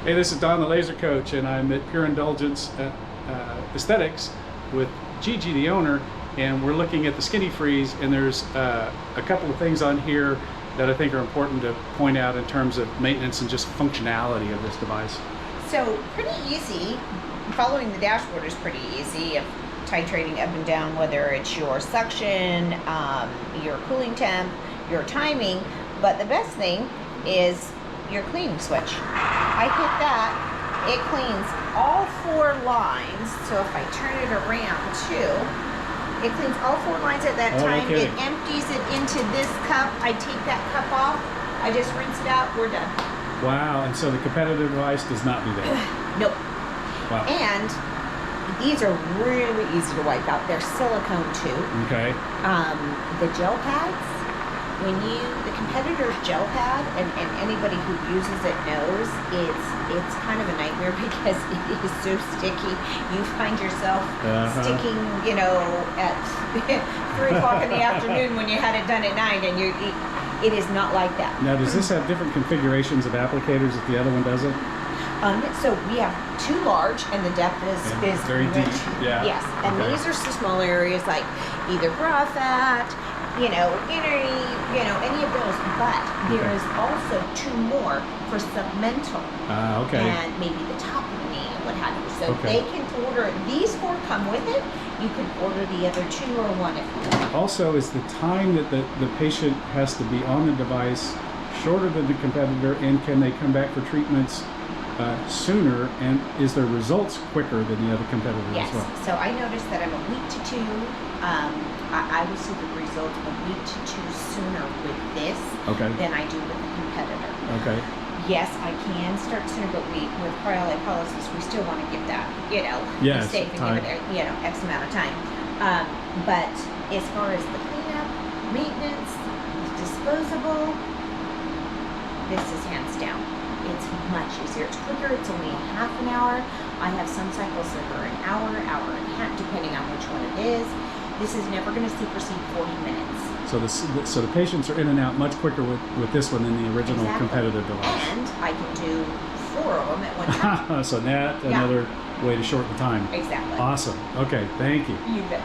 Hey, this is Don, the laser coach, and I'm at Pure Indulgence Aesthetics with Gigi, the owner, and we're looking at the Skinny Freeze, and there's a couple of things on here that I think are important to point out in terms of maintenance and just functionality of this device. So pretty easy. Following the dashboard is pretty easy of titrating up and down, whether it's your suction, your cooling temp, your timing, but the best thing is your cleaning switch. I hit that, it cleans all 4 lines. So if I turn it around too, it cleans all 4 lines at that time. Okay. It empties it into this cup. I take that cup off, I just rinse it out, we're done. Wow, and so the competitive device does not do that. Nope. Wow. And these are really easy to wipe out. They're silicone too. Okay. The gel pads, the competitor's gel pad, and anybody who uses it knows it's kind of a nightmare because it is so sticky. You find yourself sticking, at 3 o'clock in the afternoon when you had it done at 9, and it is not like that. Now, does this have different configurations of applicators if the other one doesn't? So we have 2 large, and the depth is very deep. Yeah. Yes, and okay. these are some small areas like either bra fat, any of those. But there is also 2 more for submental. Okay. And maybe the top of the knee and what have you. So Okay. they can order, these 4 come with it. You can order the other 2 or 1 if you want. Also, is the time that the patient has to be on the device shorter than the competitor, and can they come back for treatments sooner, and is their results quicker than the other competitor Yes. as well? So I noticed that I'm a week to 2. I will see the results a week to 2 sooner with this than I do with the competitor. Okay. Yes, I can start sooner, but with cryolipolysis, we still want to give that, Yes, be safe and time. give it, X amount of time. But as far as the cleanup, maintenance, disposable, this is hands down. It's much easier. It's quicker. It's only a half an hour. I have some cycles that are an hour and a half, depending on which one it is. This is never going to supersede 40 minutes. So the patients are in and out much quicker with this one than the original competitive device. And I can do 4 of them at one time. So that another way to shorten the time. Exactly. Awesome. Okay, thank you. You bet.